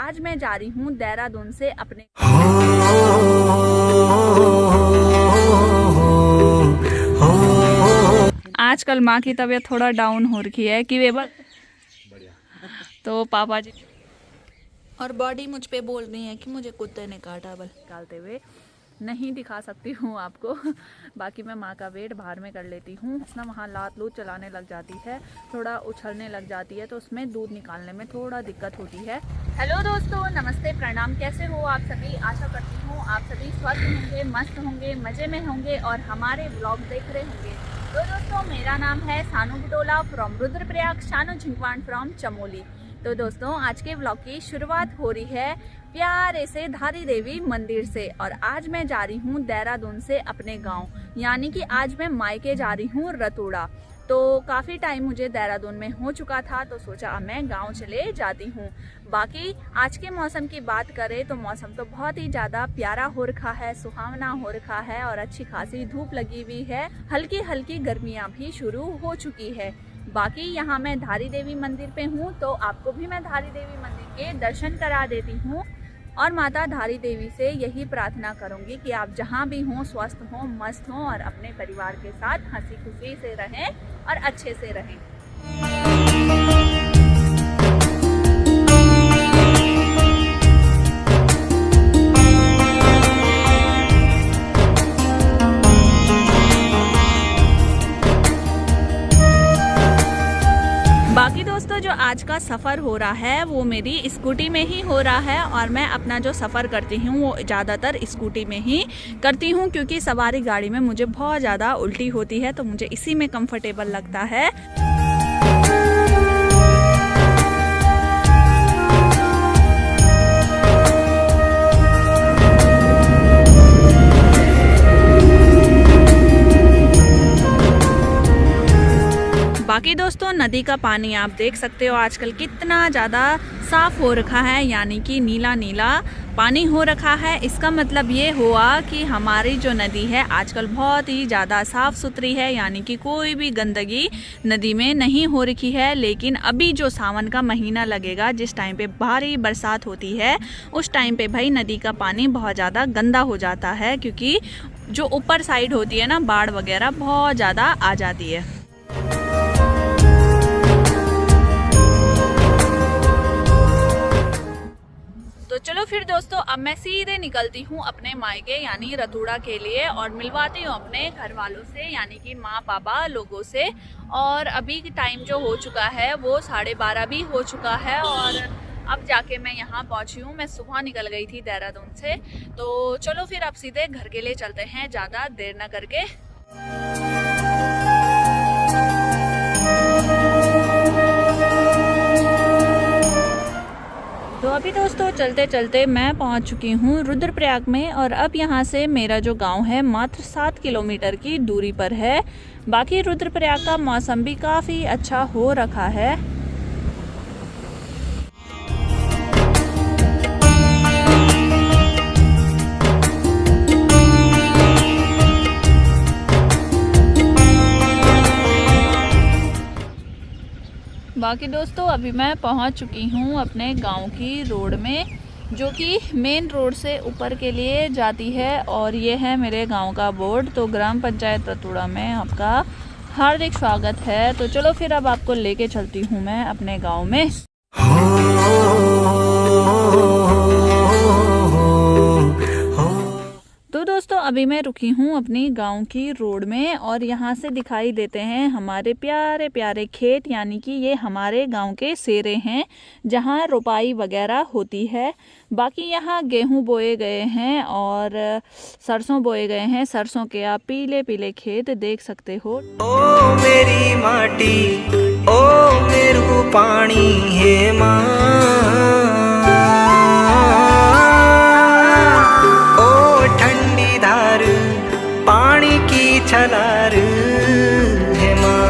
आज मैं जा रही हूँ देहरादून से अपने आजकल माँ की तबीयत थोड़ा डाउन हो रखी है कि वे तो पापा जी और बॉडी मुझ पे बोल रही है कि मुझे कुत्ते ने काटा। बल निकालते हुए नहीं दिखा सकती हूँ आपको। बाकी मैं माँ का वेट बाहर में कर लेती हूँ। ना वहाँ लात लूत चलाने लग जाती है, थोड़ा उछलने लग जाती है, तो उसमें दूध निकालने में थोड़ा दिक्कत होती है। हेलो दोस्तों, नमस्ते, प्रणाम। कैसे हो आप सभी? आशा करती हूँ आप सभी स्वस्थ होंगे, मस्त होंगे, मज़े में होंगे और हमारे ब्लॉग देख रहे होंगे। तो दोस्तों, मेरा नाम है सानू बुटोला फ्रॉम रुद्रप्रयाग, शानू झिंकवान फ्रॉम चमोली। तो दोस्तों, आज के ब्लॉग की शुरुआत हो रही है प्यारे से धारी देवी मंदिर से। और आज मैं जा रही हूँ देहरादून से अपने गांव, यानी कि आज मैं मायके जा रही हूँ रतोड़ा। तो काफ़ी टाइम मुझे देहरादून में हो चुका था, तो सोचा अब मैं गांव चले जाती हूँ। बाकी आज के मौसम की बात करें तो मौसम तो बहुत ही ज़्यादा प्यारा हो रखा है, सुहावना हो रखा है और अच्छी खासी धूप लगी हुई है। हल्की हल्की गर्मियाँ भी शुरू हो चुकी है। बाकी यहाँ मैं धारी देवी मंदिर पे हूँ, तो आपको भी मैं धारी देवी मंदिर के दर्शन करा देती हूँ। और माता धारी देवी से यही प्रार्थना करूँगी कि आप जहाँ भी हों स्वस्थ हों, मस्त हों और अपने परिवार के साथ हंसी खुशी से रहें और अच्छे से रहें। बाकी दोस्तों, जो आज का सफ़र हो रहा है वो मेरी स्कूटी में ही हो रहा है और मैं अपना जो सफ़र करती हूँ वो ज़्यादातर स्कूटी में ही करती हूँ, क्योंकि सवारी गाड़ी में मुझे बहुत ज़्यादा उल्टी होती है, तो मुझे इसी में कंफर्टेबल लगता है। बाकी दोस्तों, नदी का पानी आप देख सकते हो आजकल कितना ज़्यादा साफ़ हो रखा है, यानी कि नीला नीला पानी हो रखा है। इसका मतलब ये हुआ कि हमारी जो नदी है आजकल बहुत ही ज़्यादा साफ़ सुथरी है, यानी कि कोई भी गंदगी नदी में नहीं हो रखी है। लेकिन अभी जो सावन का महीना लगेगा, जिस टाइम पे भारी बरसात होती है, उस टाइम पे भाई नदी का पानी बहुत ज़्यादा गंदा हो जाता है, क्योंकि जो ऊपर साइड होती है ना, बाढ़ वगैरह बहुत ज़्यादा आ जाती है। तो चलो फिर दोस्तों, अब मैं सीधे निकलती हूँ अपने मायके यानी रतोड़ा के लिए और मिलवाती हूँ अपने घर वालों से, यानी कि माँ पापा लोगों से। और अभी टाइम जो हो चुका है वो 12:30 भी हो चुका है और अब जाके मैं यहाँ पहुँची हूँ। मैं सुबह निकल गई थी देहरादून से। तो चलो फिर अब सीधे घर के लिए चलते हैं, ज़्यादा देर ना करके। तो अभी दोस्तों चलते चलते मैं पहुंच चुकी हूं रुद्रप्रयाग में और अब यहां से मेरा जो गांव है मात्र 7 किलोमीटर की दूरी पर है। बाकी रुद्रप्रयाग का मौसम भी काफ़ी अच्छा हो रखा है। बाकी दोस्तों, अभी मैं पहुंच चुकी हूं अपने गांव की रोड में, जो कि मेन रोड से ऊपर के लिए जाती है। और ये है मेरे गांव का बोर्ड। तो ग्राम पंचायत रतोड़ा में आपका हार्दिक स्वागत है। तो चलो फिर अब आपको लेके चलती हूं मैं अपने गांव में। तो दोस्तों, अभी मैं रुकी हूँ अपनी गांव की रोड में और यहाँ से दिखाई देते हैं हमारे प्यारे प्यारे खेत, यानी कि ये हमारे गांव के सेरे हैं जहाँ रोपाई वगैरह होती है। बाकी यहाँ गेहूं बोए गए हैं और सरसों बोए गए हैं। सरसों के आप पीले पीले खेत देख सकते हो। ओ मेरी माटी, ओ मेरू पानी है माँ, पानी की छलार है माँ।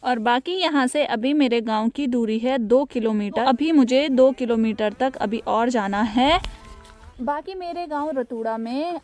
और बाकी यहाँ से अभी मेरे गांव की दूरी है 2 किलोमीटर। अभी मुझे 2 किलोमीटर तक अभी और जाना है। बाकी मेरे गांव रतोड़ा में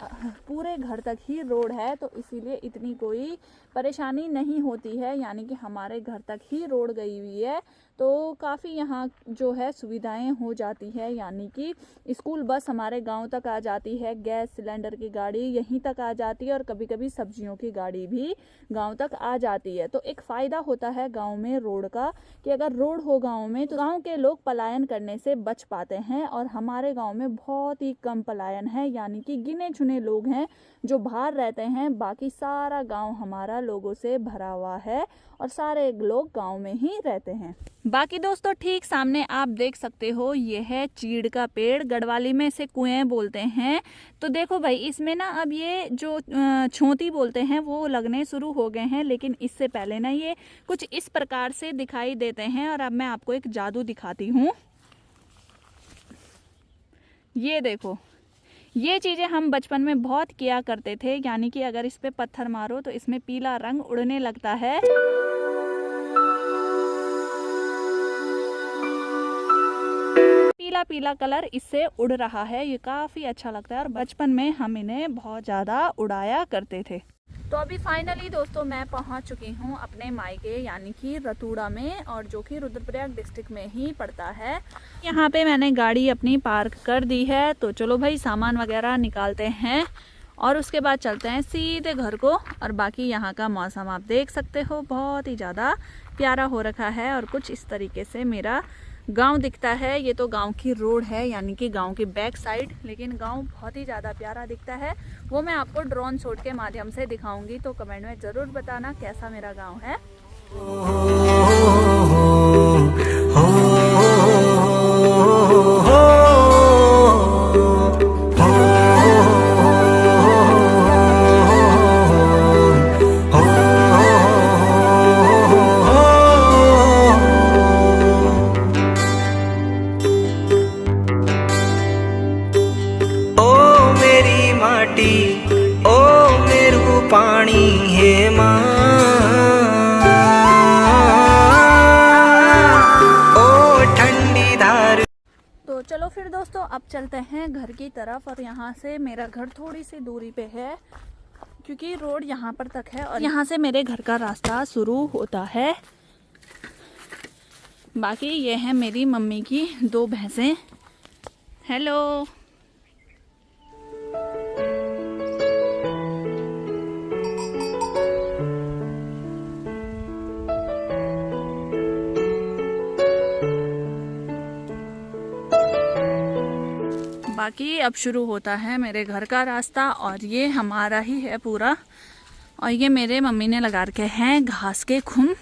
पूरे घर तक ही रोड है, तो इसीलिए इतनी कोई परेशानी नहीं होती है, यानी कि हमारे घर तक ही रोड गई हुई है, तो काफ़ी यहाँ जो है सुविधाएं हो जाती है, यानी कि स्कूल बस हमारे गांव तक आ जाती है, गैस सिलेंडर की गाड़ी यहीं तक आ जाती है और कभी कभी सब्जियों की गाड़ी भी गांव तक आ जाती है। तो एक फ़ायदा होता है गांव में रोड का कि अगर रोड हो गांव में तो गांव के लोग पलायन करने से बच पाते हैं, और हमारे गांव में बहुत ही कम पलायन है, यानी कि गिने चुने लोग हैं जो बाहर रहते हैं, बाकी सारा गांव हमारा लोगों से भरा हुआ है और सारे लोग गांव में ही रहते हैं। बाकी दोस्तों ठीक सामने आप देख सकते हो, ये है चीड़ का पेड़, गढ़वाली में इसे कुएं बोलते हैं। तो देखो भाई, इसमें ना अब ये जो छोंती बोलते हैं वो लगने शुरू हो गए हैं, लेकिन इससे पहले ना ये कुछ इस प्रकार से दिखाई देते हैं। और अब मैं आपको एक जादू दिखाती हूँ। ये देखो, ये चीज़ें हम बचपन में बहुत किया करते थे, यानी कि अगर इस पे पत्थर मारो तो इसमें पीला रंग उड़ने लगता है। पीला पीला कलर इससे उड़ रहा है, ये काफ़ी अच्छा लगता है और बचपन में हम इन्हें बहुत ज़्यादा उड़ाया करते थे। तो अभी फाइनली दोस्तों मैं पहुंच चुकी हूं अपने मायके, यानी कि रतूड़ा में, और जो कि रुद्रप्रयाग डिस्ट्रिक्ट में ही पड़ता है। यहां पे मैंने गाड़ी अपनी पार्क कर दी है, तो चलो भाई सामान वगैरह निकालते हैं और उसके बाद चलते हैं सीधे घर को। और बाकी यहाँ का मौसम आप देख सकते हो, बहुत ही ज़्यादा प्यारा हो रखा है और कुछ इस तरीके से मेरा गांव दिखता है। ये तो गांव की रोड है, यानी कि गांव की बैक साइड, लेकिन गांव बहुत ही ज़्यादा प्यारा दिखता है। वो मैं आपको ड्रोन शॉट के माध्यम से दिखाऊंगी, तो कमेंट में ज़रूर बताना कैसा मेरा गांव है। ओ मेरू पानी हे माँ, ओ ठंडी धार। तो चलो फिर दोस्तों अब चलते हैं घर की तरफ। और यहाँ से मेरा घर थोड़ी सी दूरी पे है, क्योंकि रोड यहाँ पर तक है और यहाँ से मेरे घर का रास्ता शुरू होता है। बाकी ये है मेरी मम्मी की 2 भैंसें। हेलो। बाकी अब शुरू होता है मेरे घर का रास्ता, और ये हमारा ही है पूरा। और ये मेरे मम्मी ने लगा रखे हैं घास के खुम।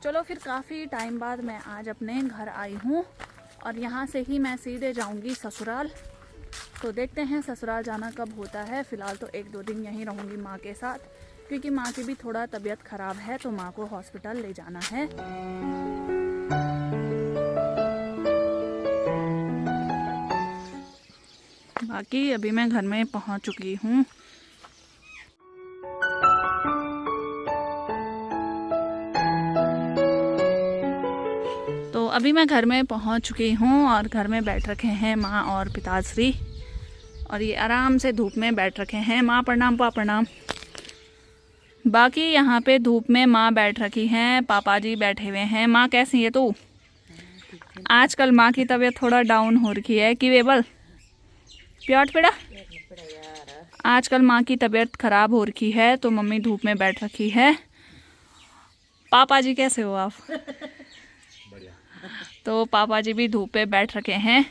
चलो फिर काफ़ी टाइम बाद मैं आज अपने घर आई हूँ, और यहाँ से ही मैं सीधे जाऊँगी ससुराल। तो देखते हैं ससुराल जाना कब होता है। फ़िलहाल तो 1-2 दिन यहीं रहूँगी माँ के साथ, क्योंकि माँ की भी थोड़ा तबीयत ख़राब है, तो माँ को हॉस्पिटल ले जाना है। बाकी अभी मैं घर में पहुँच चुकी हूँ। तो अभी मैं घर में पहुँच चुकी हूँ और घर में बैठ रखे हैं माँ और पिताश्री, और ये आराम से धूप में बैठ रखे हैं। माँ प्रणाम, पापा प्रणाम। बाकी यहाँ पे धूप में माँ बैठ रखी हैं, पापा जी बैठे हुए हैं। माँ कैसी है तू? आजकल माँ की तबीयत थोड़ा डाउन हो रखी है कि वेबल प्याट पेड़ा। आजकल माँ की तबीयत खराब हो रखी है, तो मम्मी धूप में बैठ रखी है। पापा जी कैसे हो आप? तो पापा जी भी धूप पे बैठ रखे हैं।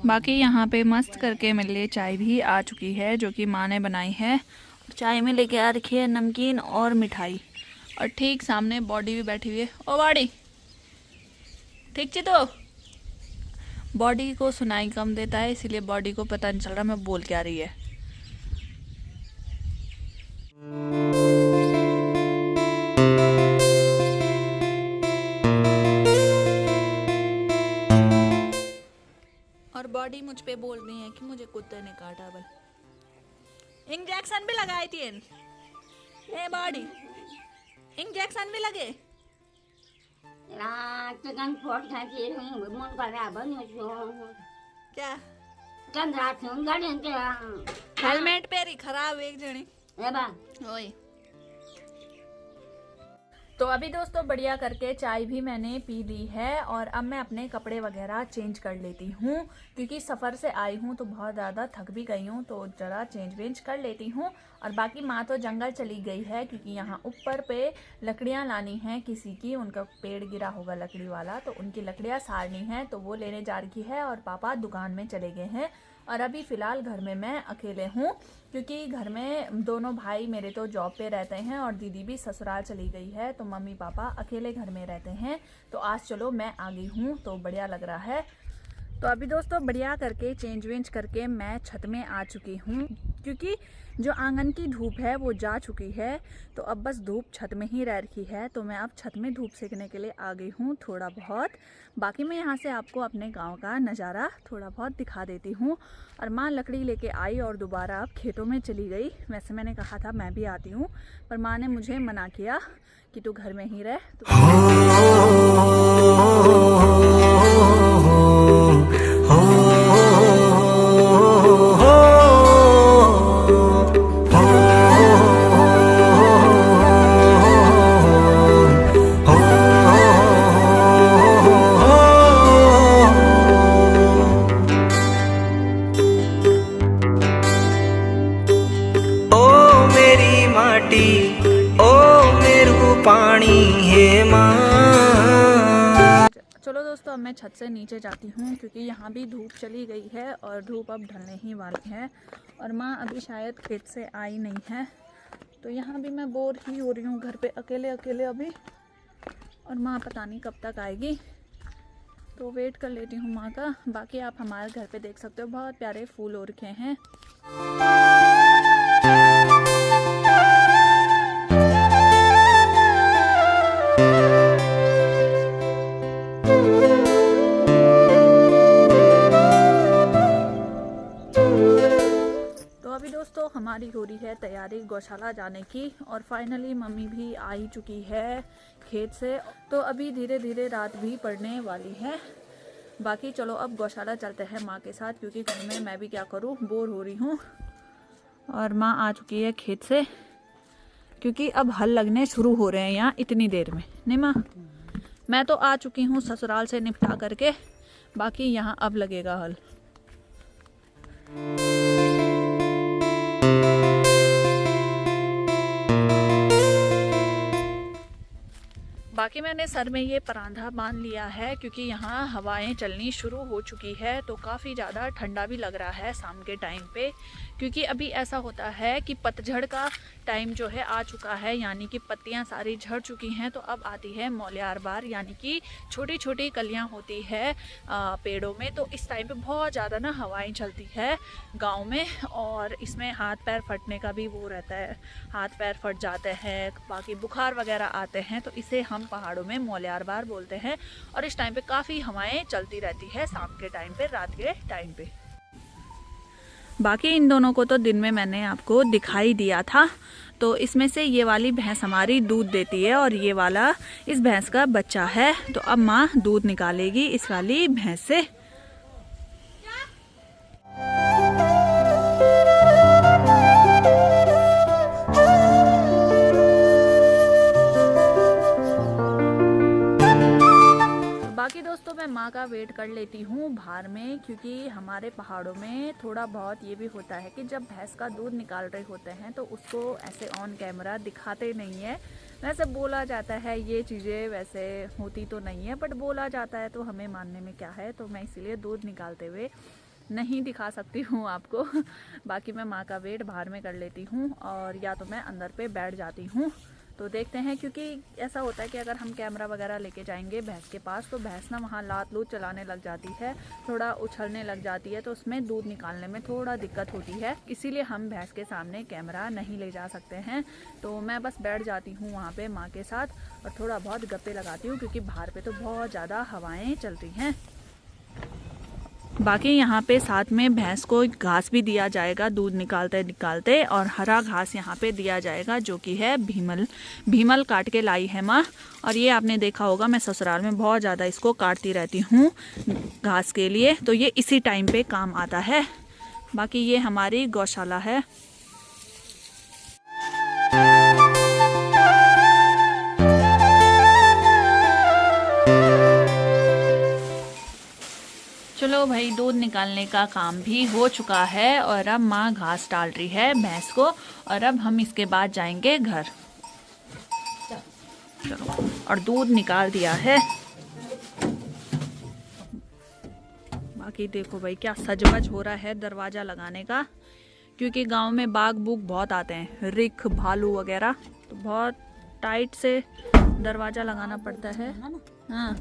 बाकी यहाँ पे मस्त करके मेरे लिए चाय भी आ चुकी है, जो कि माँ ने बनाई है। चाय में लेके आ रखी है नमकीन और मिठाई, और ठीक सामने बॉडी भी बैठी हुई है। ओ बॉडी ठीक ची? तो बॉडी को सुनाई कम देता है, इसीलिए बॉडी को पता नहीं चल रहा मैं बोल क्या रही है। और बॉडी मुझ पे बोल रही है कि मुझे कुत्ते ने काटा। बल इंजेक्शन भी लगाई थी ए बॉडी, इंजेक्शन भी लगे। चिकन फोट खाती मन कर बन्यो क्या चंद्रा गाड़ी हेलमेट पेरी खराब एक जणी बा ओए। तो अभी दोस्तों बढ़िया करके चाय भी मैंने पी ली है और अब मैं अपने कपड़े वगैरह चेंज कर लेती हूँ क्योंकि सफ़र से आई हूँ तो बहुत ज़्यादा थक भी गई हूँ, तो ज़रा चेंज वेंज कर लेती हूँ। और बाकी माँ तो जंगल चली गई है क्योंकि यहाँ ऊपर पे लकड़ियाँ लानी हैं किसी की, उनका पेड़ गिरा होगा लकड़ी वाला, तो उनकी लकड़ियाँ सारनी हैं तो वो लेने जा रही है। और पापा दुकान में चले गए हैं और अभी फ़िलहाल घर में मैं अकेले हूँ क्योंकि घर में दोनों भाई मेरे तो जॉब पे रहते हैं और दीदी भी ससुराल चली गई है, तो मम्मी पापा अकेले घर में रहते हैं। तो आज चलो मैं आ गई हूँ तो बढ़िया लग रहा है। तो अभी दोस्तों बढ़िया करके चेंज वेंज करके मैं छत में आ चुकी हूँ क्योंकि जो आंगन की धूप है वो जा चुकी है, तो अब बस धूप छत में ही रह रही है। तो मैं अब छत में धूप सेकने के लिए आ गई हूँ थोड़ा बहुत। बाकी मैं यहाँ से आपको अपने गांव का नज़ारा थोड़ा बहुत दिखा देती हूँ। और माँ लकड़ी लेके आई और दोबारा अब खेतों में चली गई। वैसे मैंने कहा था मैं भी आती हूँ, पर माँ ने मुझे मना किया कि तू घर में ही रह। चलो दोस्तों अब मैं छत से नीचे जाती हूँ क्योंकि यहाँ भी धूप चली गई है और धूप अब ढलने ही वाली है। और माँ अभी शायद खेत से आई नहीं है, तो यहाँ भी मैं बोर ही हो रही हूँ घर पे अकेले अकेले अभी। और माँ पता नहीं कब तक आएगी, तो वेट कर लेती हूँ माँ का। बाकी आप हमारे घर पे देख सकते हो बहुत प्यारे फूल हो रखे हैं। दोस्तों हमारी हो रही है तैयारी गौशाला जाने की और फाइनली मम्मी भी आ ही चुकी है खेत से, तो अभी धीरे धीरे रात भी पड़ने वाली है। बाकी चलो अब गौशाला चलते हैं माँ के साथ क्योंकि घर में मैं भी क्या करूँ, बोर हो रही हूँ। और माँ आ चुकी है खेत से क्योंकि अब हल लगने शुरू हो रहे हैं यहाँ इतनी देर में। नहीं माँ, मैं तो आ चुकी हूँ ससुराल से निपटा करके, बाकी यहाँ अब लगेगा हल। बाकी मैंने सर में ये परांधा बांध लिया है क्योंकि यहाँ हवाएं चलनी शुरू हो चुकी है, तो काफ़ी ज़्यादा ठंडा भी लग रहा है शाम के टाइम पे। क्योंकि अभी ऐसा होता है कि पतझड़ का टाइम जो है आ चुका है, यानी कि पत्तियाँ सारी झड़ चुकी हैं, तो अब आती है मौलियार बार, यानी कि छोटी छोटी कलियाँ होती है पेड़ों में। तो इस टाइम पे बहुत ज़्यादा ना हवाएं चलती है गांव में, और इसमें हाथ पैर फटने का भी वो रहता है, हाथ पैर फट जाते हैं, बाकी बुखार वगैरह आते हैं। तो इसे हम पहाड़ों में मौलियार बार बोलते हैं। और इस टाइम पे काफ़ी हवाएं चलती रहती है शाम के टाइम पे, रात के टाइम पे। बाकी इन दोनों को तो दिन में मैंने आपको दिखाई दिया था। तो इसमें से ये वाली भैंस हमारी दूध देती है और ये वाला इस भैंस का बच्चा है। तो अब माँ दूध निकालेगी इस वाली भैंस से। बाकी दोस्तों मैं माँ का वेट कर लेती हूँ बाहर में, क्योंकि हमारे पहाड़ों में थोड़ा बहुत ये भी होता है कि जब भैंस का दूध निकाल रहे होते हैं तो उसको ऐसे ऑन कैमरा दिखाते नहीं है। वैसे बोला जाता है, ये चीज़ें वैसे होती तो नहीं है, बट बोला जाता है तो हमें मानने में क्या है। तो मैं इसीलिए दूध निकालते हुए नहीं दिखा सकती हूँ आपको। बाकी मैं माँ का वेट बाहर में कर लेती हूँ और या तो मैं अंदर पे बैठ जाती हूँ। तो देखते हैं, क्योंकि ऐसा होता है कि अगर हम कैमरा वगैरह लेके जाएंगे भैंस के पास तो भैंस ना वहाँ लात लूत चलाने लग जाती है, थोड़ा उछलने लग जाती है, तो उसमें दूध निकालने में थोड़ा दिक्कत होती है। इसीलिए हम भैंस के सामने कैमरा नहीं ले जा सकते हैं। तो मैं बस बैठ जाती हूँ वहाँ पे माँ के साथ और थोड़ा बहुत गप्पे लगाती हूँ, क्योंकि बाहर पे तो बहुत ज़्यादा हवाएँ चलती हैं। बाकी यहाँ पे साथ में भैंस को घास भी दिया जाएगा दूध निकालते निकालते, और हरा घास यहाँ पे दिया जाएगा जो कि है भीमल काट के लाई है माँ। और ये आपने देखा होगा मैं ससुराल में बहुत ज़्यादा इसको काटती रहती हूँ घास के लिए, तो ये इसी टाइम पे काम आता है। बाकी ये हमारी गौशाला है। चलो भाई, दूध निकालने का काम भी हो चुका है और अब माँ घास डाल रही है भैंस को, और अब हम इसके बाद जाएंगे घर। चलो, और दूध निकाल दिया है। बाकी देखो भाई क्या सजवज हो रहा है दरवाजा लगाने का, क्योंकि गांव में बाघ बूघ बहुत आते हैं, रिख भालू वगैरह, तो बहुत टाइट से दरवाजा लगाना पड़ता है। हाँ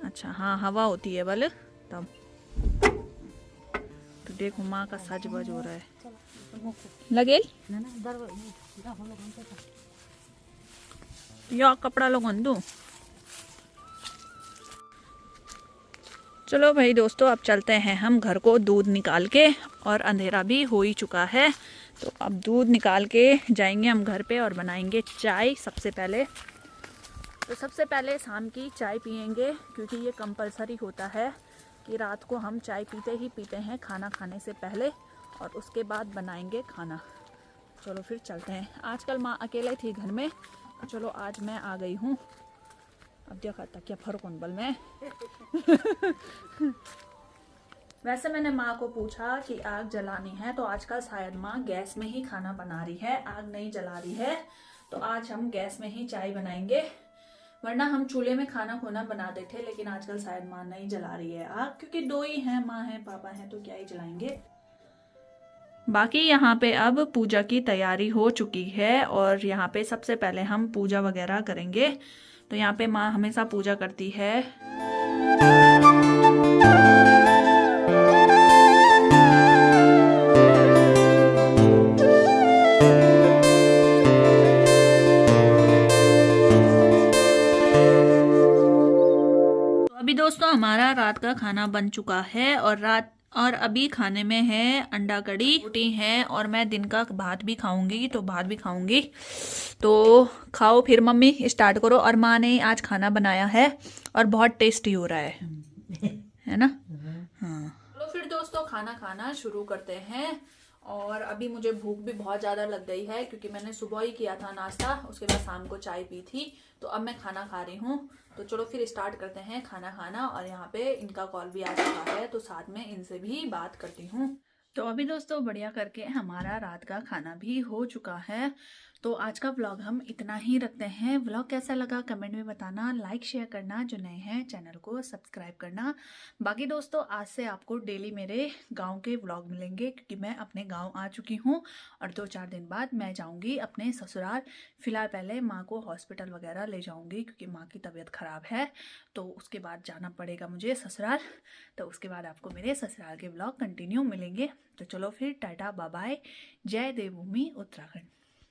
अच्छा, हाँ हवा होती है बल तब। तो देखो माँ का सज बज हो रहा है। लगे या कपड़ा लगन दूं। चलो भाई दोस्तों, अब चलते हैं हम घर को दूध निकाल के, और अंधेरा भी हो ही चुका है। तो अब दूध निकाल के जाएंगे हम घर पे और बनाएंगे चाय सबसे पहले। तो सबसे पहले शाम की चाय पियेंगे, क्योंकि ये कंपलसरी होता है कि रात को हम चाय पीते ही पीते हैं खाना खाने से पहले, और उसके बाद बनाएंगे खाना। चलो फिर चलते हैं। आजकल माँ अकेले थी घर में, तो चलो आज मैं आ गई हूँ। अब देखा था क्या फर्क उन बल में। वैसे मैंने माँ को पूछा कि आग जलानी है, तो आजकल शायद माँ गैस में ही खाना बना रही है, आग नहीं जला रही है। तो आज हम गैस में ही चाय बनाएंगे, वरना हम चूल्हे में खाना खोना बनाते थे, लेकिन आजकल शायद माँ नहीं जला रही है आग, क्योंकि दो ही हैं, माँ है पापा हैं, तो क्या ही जलाएंगे। बाकी यहाँ पे अब पूजा की तैयारी हो चुकी है, और यहाँ पे सबसे पहले हम पूजा वगैरह करेंगे। तो यहाँ पे माँ हमेशा पूजा करती है। अभी दोस्तों हमारा रात का खाना बन चुका है, और अभी खाने में है अंडा कड़ी, रोटी है, और मैं दिन का भात भी खाऊंगी, तो भात भी खाऊंगी। तो खाओ फिर मम्मी, स्टार्ट करो। और माँ ने आज खाना बनाया है और बहुत टेस्टी हो रहा है ना। हाँ चलो फिर दोस्तों खाना खाना शुरू करते हैं। और अभी मुझे भूख भी बहुत ज़्यादा लग गई है, क्योंकि मैंने सुबह ही किया था नाश्ता, उसके बाद शाम को चाय पी थी, तो अब मैं खाना खा रही हूँ। तो चलो फिर स्टार्ट करते हैं खाना खाना। और यहाँ पे इनका कॉल भी आ चुका है, तो साथ में इनसे भी बात करती हूँ। तो अभी दोस्तों बढ़िया करके हमारा रात का खाना भी हो चुका है। तो आज का व्लॉग हम इतना ही रखते हैं। व्लॉग कैसा लगा कमेंट में बताना, लाइक शेयर करना, जो नए हैं चैनल को सब्सक्राइब करना। बाकी दोस्तों आज से आपको डेली मेरे गांव के व्लॉग मिलेंगे, क्योंकि मैं अपने गांव आ चुकी हूं, और 2-4 दिन बाद मैं जाऊंगी अपने ससुराल। फिलहाल पहले माँ को हॉस्पिटल वगैरह ले जाऊंगी, क्योंकि माँ की तबीयत ख़राब है, तो उसके बाद जाना पड़ेगा मुझे ससुराल। तो उसके बाद आपको मेरे ससुराल के व्लॉग कंटिन्यू मिलेंगे। तो चलो फिर टाटा बाय बाय, जय देवभूमि उत्तराखंड।